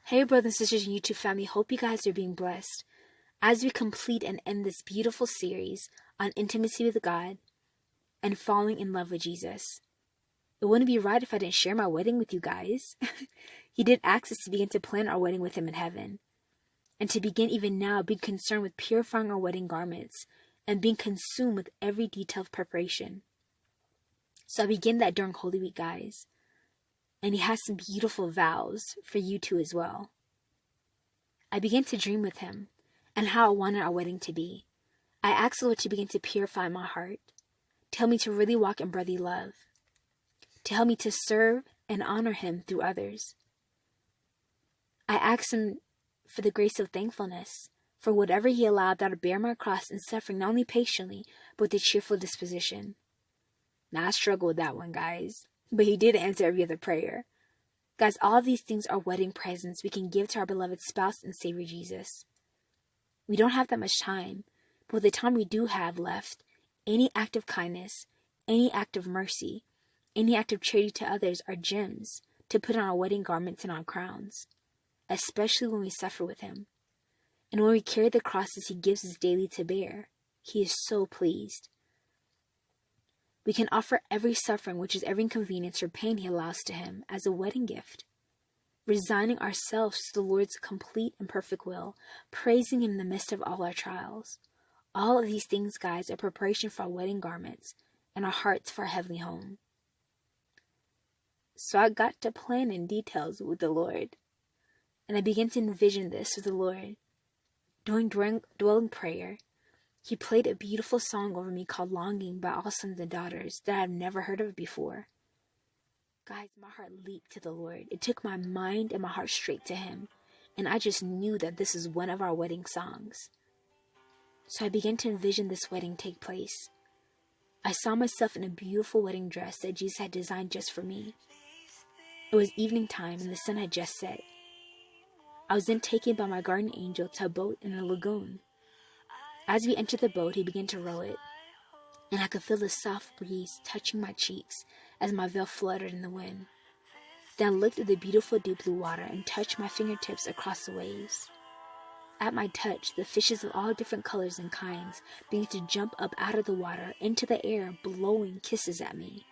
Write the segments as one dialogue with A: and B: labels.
A: Hey brothers and sisters and YouTube family, hope you guys are being blessed. As we complete and end this beautiful series on intimacy with God and falling in love with Jesus. It wouldn't be right if I didn't share my wedding with you guys. He did ask us to begin to plan our wedding with him in heaven. And to begin even now being concerned with purifying our wedding garments and being consumed with every detail of preparation. So I begin that during Holy Week, guys. And he has some beautiful vows for you too as well. I began to dream with him and how I wanted our wedding to be. I asked the Lord to begin to purify my heart, to help me to really walk in brotherly love, to help me to serve and honor him through others. I asked him for the grace of thankfulness for whatever he allowed that to bear my cross and suffering, not only patiently, but with a cheerful disposition. Now I struggle with that one, guys, but he did answer every other prayer. Guys, all of these things are wedding presents we can give to our beloved spouse and Savior Jesus. We don't have that much time, but with the time we do have left, any act of kindness, any act of mercy, any act of charity to others are gems to put on our wedding garments and our crowns, especially when we suffer with him. And when we carry the crosses he gives us daily to bear, he is so pleased. We can offer every suffering, which is every inconvenience or pain he allows to him, as a wedding gift, resigning ourselves to the Lord's complete and perfect will, praising him in the midst of all our trials. All of these things, guys, are preparation for our wedding garments and our hearts for our heavenly home. So I got to plan in details with the Lord, and I began to envision this with the Lord. During dwelling prayer, he played a beautiful song over me called Longing by All Sons and Daughters that I've never heard of before. Guys, my heart leaped to the Lord. It took my mind and my heart straight to him, and I just knew that this is one of our wedding songs. So I began to envision this wedding take place. I saw myself in a beautiful wedding dress that Jesus had designed just for me. It was evening time and the sun had just set. I was then taken by my guardian angel to a boat in a lagoon. As we entered the boat, he began to row it, and I could feel the soft breeze touching my cheeks as my veil fluttered in the wind. Then I looked at the beautiful deep blue water and touched my fingertips across the waves. At my touch, the fishes of all different colors and kinds began to jump up out of the water into the air, blowing kisses at me.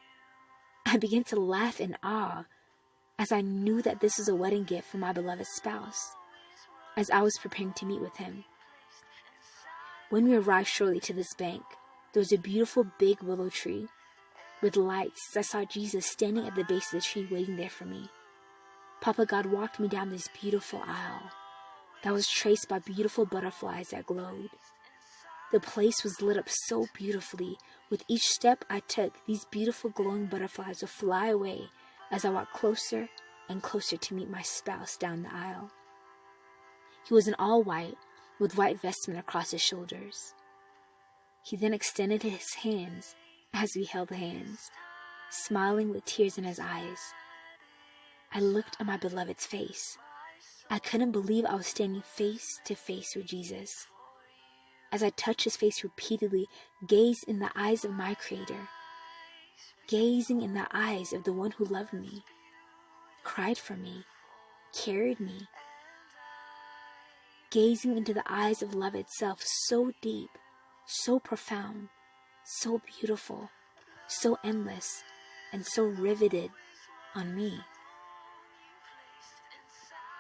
A: I began to laugh in awe as I knew that this was a wedding gift for my beloved spouse, as I was preparing to meet with him. When we arrived shortly to this bank, there was a beautiful big willow tree with lights. I saw Jesus standing at the base of the tree waiting there for me. Papa God walked me down this beautiful aisle that was traced by beautiful butterflies that glowed. The place was lit up so beautifully. With each step I took, these beautiful glowing butterflies would fly away as I walked closer and closer to meet my spouse down the aisle. He was in all white, with white vestment across his shoulders. He then extended his hands as we held hands, smiling with tears in his eyes. I looked at my beloved's face. I couldn't believe I was standing face to face with Jesus. As I touched his face repeatedly, gazed in the eyes of my Creator, gazing in the eyes of the one who loved me, cried for me, carried me, gazing into the eyes of love itself, so deep, so profound, so beautiful, so endless, and so riveted on me.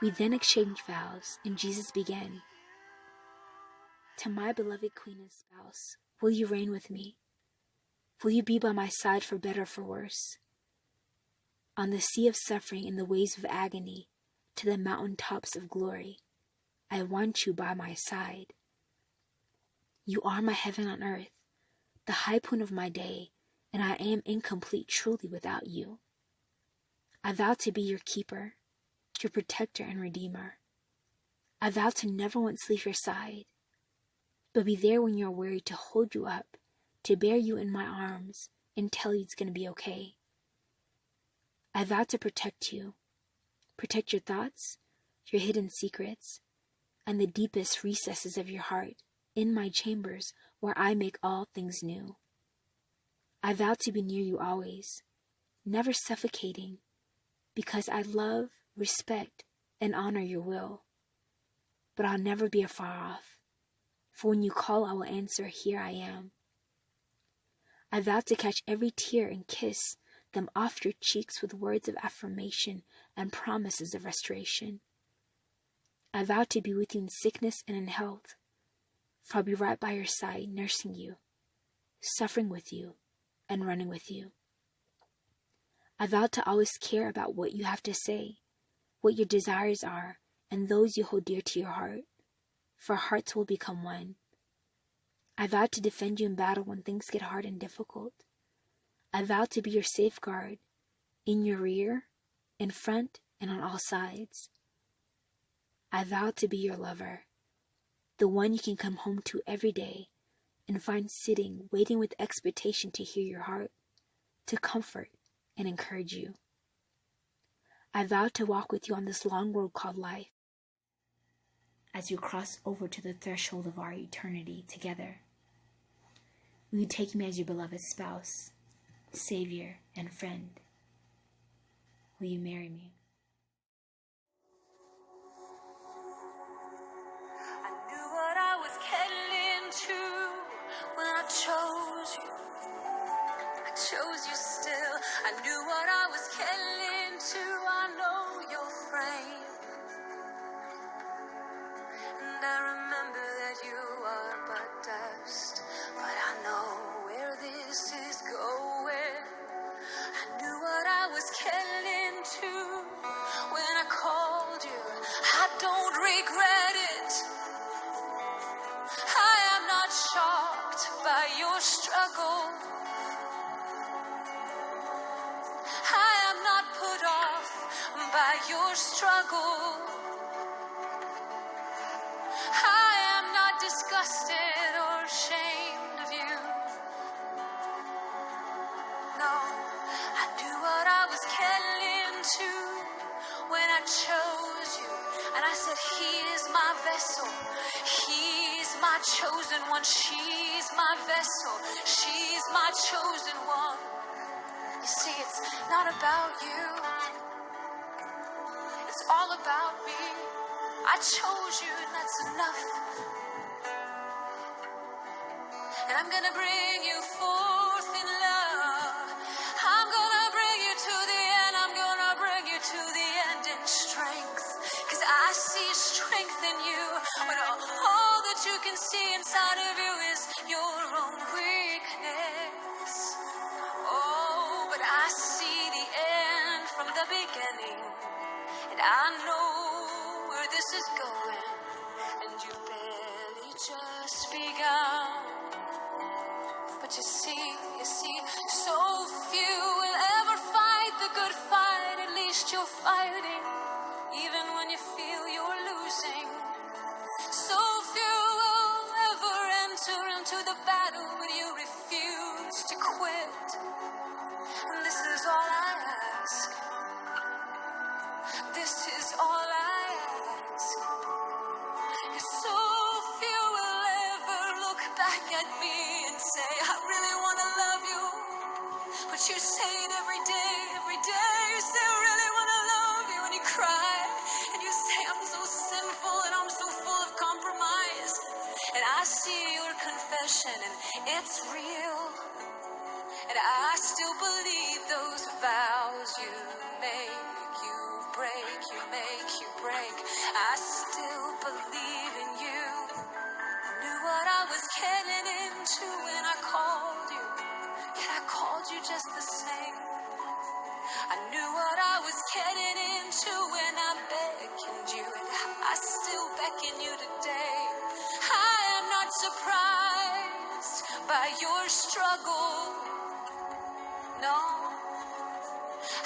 A: We then exchanged vows, and Jesus began. To my beloved queen and spouse, will you reign with me? Will you be by my side for better or for worse? On the sea of suffering and the waves of agony, to the mountain tops of glory, I want you by my side. You are my heaven on earth, the high point of my day, and I am incomplete truly without you. I vow to be your keeper, your protector and redeemer. I vow to never once leave your side, but be there when you're weary to hold you up, to bear you in my arms and tell you it's going to be okay. I vow to protect you, protect your thoughts, your hidden secrets, and the deepest recesses of your heart in my chambers where I make all things new. I vow to be near you always, never suffocating, because I love, respect, and honor your will. But I'll never be afar off, for when you call, I will answer, here I am. I vow to catch every tear and kiss them off your cheeks with words of affirmation and promises of restoration. I vow to be with you in sickness and in health, for I'll be right by your side, nursing you, suffering with you, and running with you. I vow to always care about what you have to say, what your desires are, and those you hold dear to your heart, for hearts will become one. I vow to defend you in battle when things get hard and difficult. I vow to be your safeguard, in your rear, in front, and on all sides. I vow to be your lover, the one you can come home to every day and find sitting, waiting with expectation to hear your heart, to comfort and encourage you. I vow to walk with you on this long road called life, as you cross over to the threshold of our eternity together. Will you take me as your beloved spouse, savior, and friend? Will you marry me?
B: I knew what I was getting into when I chose you. I chose you still. I knew what I was getting into. I know your frame. And I remember that you are but dust. But I know where this is going. I knew what I was getting into when I called you. I don't regret it. I am not shocked by your struggle. I am not put off by your struggle. I am not disgusted or ashamed of you. No, I knew what I was getting into when I chose you. And I said, he is my vessel. He's my chosen one. She's my vessel. She's my chosen one. You see, it's not about you. It's all about me. I chose you, and that's enough. And I'm gonna bring you forth in love. I'm gonna bring you to the end. I'm gonna bring you to the end in strength. Cause I see strength in you. When all that you can see inside of you is your own weakness. Oh, but I see the end from the beginning. And I know where this is going. And you barely just begun. But you see, so few will ever fight the good fight. At least you're fighting, even when you feel you're losing. So few will ever enter into the battle when you refuse to quit. And this is all I ask. This is all I ask. 'Cause so few will ever look back at me and say, I really want to love you. But you say it every day, every day. You say, I really want to love you. And you cry. And you say, I'm so sinful and I'm so full of compromise. And I see your confession and it's real. And I still believe those vows you make, you break, you make, you break. I still believe in you. I knew what I was getting into when I called you. And I called you just the same. I knew what I was getting into when I beckoned you. And I still beckon you today. I am not surprised by your struggle. No,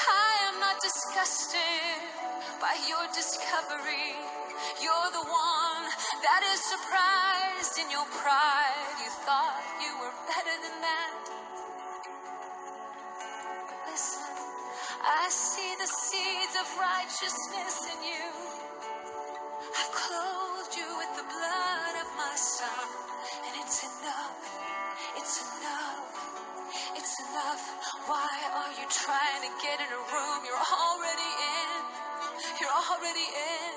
B: I am not disgusted by your discovery. You're the one that is surprised in your pride. You thought you were better than that. But listen, I see the seeds of righteousness in you. I've clothed you with the blood of my son. And it's enough, it's enough. It's enough. Why are you trying to get in a room you're already in? You're already in.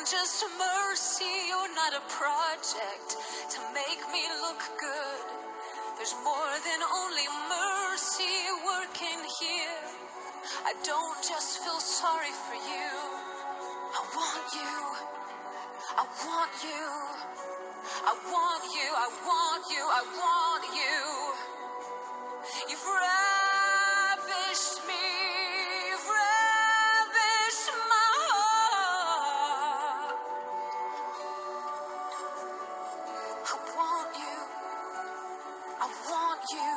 B: just mercy. You're not a project to make me look good. There's more than only mercy working here. I don't just feel sorry for you. I want you. I want you. I want you. I want you. I want you. You've ravished me. You've ravished my heart. I want you. I want you.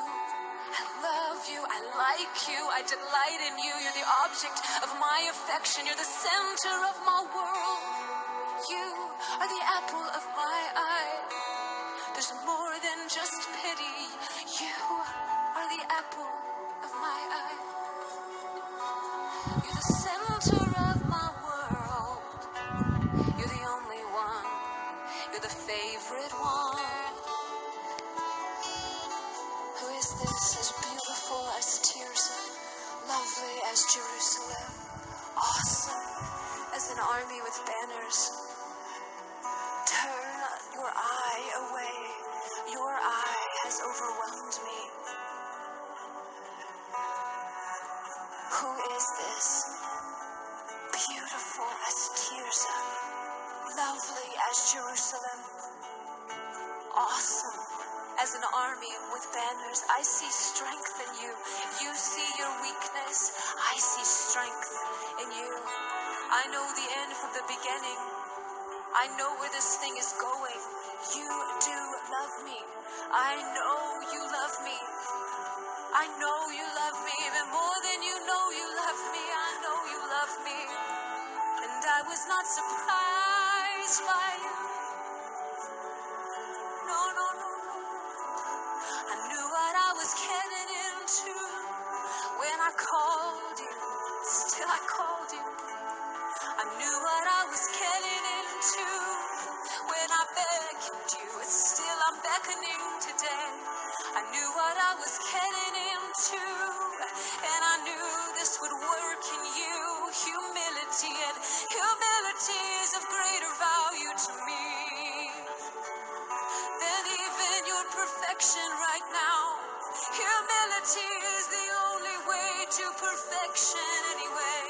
B: I love you. I like you. I delight in you. You're the object of my affection. You're the center of my world. You are the apple of my eye. There's more than just pity. You are the apple of my eye. You're the center of my world. You're the only one. You're the favorite one. Who is this as beautiful as Tirzah, lovely as Jerusalem, awesome as an army with banners? Turn your eye away. Your eye has overwhelmed me. Who is this? Beautiful as Tirzah, lovely as Jerusalem, awesome as an army with banners. I see strength in you. You see your weakness. I see strength in you. I know the end from the beginning. I know where this thing is going. You do love me. I know you love me. I know you love me even more than you know you love me. I know you love me. And I was not surprised by you. No, no, no, no. I knew what I was getting into when I called you. Still I called you. I knew what I was getting into when I beckoned you. Still I'm beckoning today. I knew what I was getting into, and I knew this would work in you. Humility, and humility is of greater value to me than even your perfection right now. Humility is the only way to perfection anyway.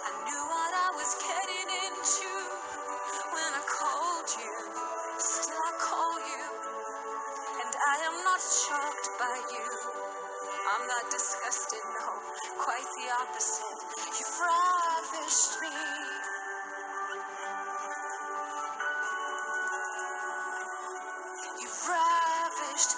B: I knew what I was getting into when I called you. Still I call you, and I am not shocked by you. I'm not disgusted, no, quite the opposite. You've ravished me. You've ravished